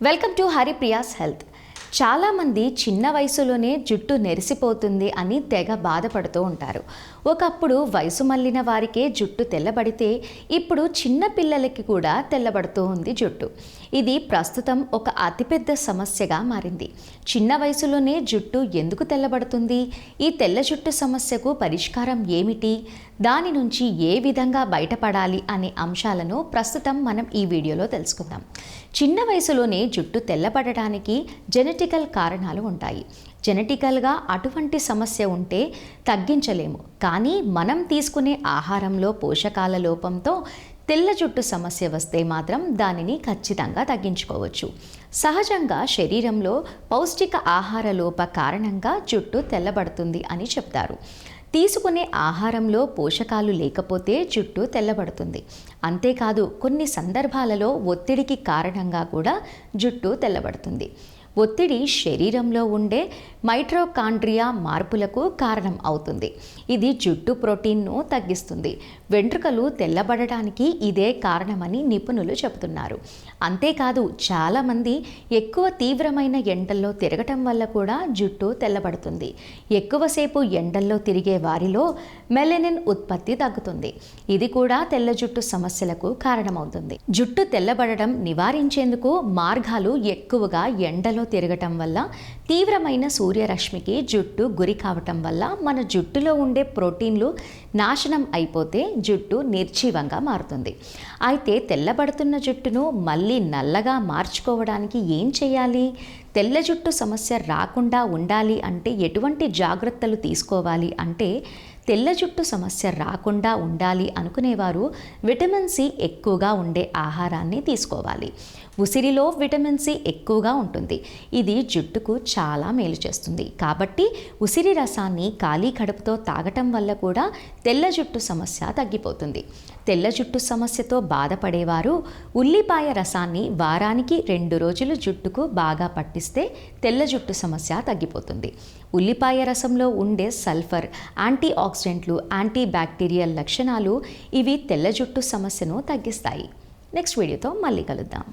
Welcome to Haripriya's health. చాలామంది చిన్న వయసులోనే జుట్టు నెరిసిపోతుంది అని తెగ బాధపడుతూ ఉంటారు. ఒకప్పుడు వయసు మళ్ళిన వారికే జుట్టు తెల్లబడితే ఇప్పుడు చిన్న పిల్లలకి కూడా తెల్లబడుతూ ఉంది జుట్టు. ఇది ప్రస్తుతం ఒక అతిపెద్ద సమస్యగా మారింది. చిన్న వయసులోనే జుట్టు ఎందుకు తెల్లబడుతుంది? ఈ తెల్ల జుట్టు సమస్యకు పరిష్కారం ఏమిటి? దాని నుంచి ఏ విధంగా బయటపడాలి అనే అంశాలను ప్రస్తుతం మనం ఈ వీడియోలో తెలుసుకుందాం. చిన్న వయసులోనే జుట్టు తెల్లబడడానికి జెనెటికల్ కారణాలు ఉంటాయి. జెనెటికల్గా అటువంటి సమస్య ఉంటే తగ్గించలేము, కానీ మనం తీసుకునే ఆహారంలో పోషకాల లోపంతో తెల్ల జుట్టు సమస్య వస్తే మాత్రం దానిని ఖచ్చితంగా తగ్గించుకోవచ్చు. సహజంగా శరీరంలో పౌష్టిక ఆహార లోప కారణంగా జుట్టు తెల్లబడుతుంది అని చెప్తారు. తీసుకునే ఆహారంలో పోషకాలు లేకపోతే జుట్టు తెల్లబడుతుంది. అంతేకాదు, కొన్ని సందర్భాలలో ఒత్తిడికి కారణంగా కూడా జుట్టు తెల్లబడుతుంది. ఒత్తిడి శరీరంలో ఉండే మైటోకాండ్రియా మార్పులకు కారణం అవుతుంది. ఇది జుట్టు ప్రోటీన్ను తగ్గిస్తుంది. వెంట్రుకలు తెల్లబడడానికి ఇదే కారణమని నిపుణులు చెబుతున్నారు. అంతేకాదు, చాలామంది ఎక్కువ తీవ్రమైన ఎండల్లో తిరగటం వల్ల కూడా జుట్టు తెల్లబడుతుంది. ఎక్కువసేపు ఎండల్లో తిరిగే వారిలో మెలనిన్ ఉత్పత్తి తగ్గుతుంది. ఇది కూడా తెల్ల జుట్టు సమస్యలకు కారణమవుతుంది. జుట్టు తెల్లబడడం నివారించేందుకు మార్గాలు ఎక్కువగా ఎండలో తిరగటం వల్ల, తీవ్రమైన సూర్యరశ్మికి జుట్టు గురి కావటం వల్ల మన జుట్టులో ఉండే ప్రోటీన్లు నాశనం అయిపోతే జుట్టు నిర్జీవంగా మారుతుంది. అయితే తెల్లబడుతున్న జుట్టును మళ్ళీ నల్లగా మార్చుకోవడానికి ఏం చేయాలి? తెల్ల జుట్టు సమస్య రాకుండా ఉండాలి అంటే ఎటువంటి జాగ్రత్తలు తీసుకోవాలి అంటే, తెల్ల జుట్టు సమస్య రాకుండా ఉండాలి అనుకునేవారు విటమిన్ సి ఎక్కువగా ఉండే ఆహారాన్ని తీసుకోవాలి. ఉసిరిలో విటమిన్ సి ఎక్కువగా ఉంటుంది. ఇది జుట్టుకు చాలా మేలు చేస్తుంది. కాబట్టి ఉసిరి రసాన్ని ఖాళీ కడుపుతో తాగటం వల్ల కూడా తెల్ల జుట్టు సమస్య తగ్గిపోతుంది. తెల్ల జుట్టు సమస్యతో బాధపడేవారు ఉల్లిపాయ రసాన్ని వారానికి 2 రోజులు జుట్టుకు బాగా పట్టిస్తే తెల్ల జుట్టు సమస్య తగ్గిపోతుంది. ఉల్లిపాయ రసంలో ఉండే సల్ఫర్, యాంటీ ఆక్సిడెంట్లు, యాంటీ బ్యాక్టీరియల్ లక్షణాలు ఇవి తెల్ల జుట్టు సమస్యను తగ్గిస్తాయి. నెక్స్ట్ వీడియోతో మళ్ళీ కలుద్దాం.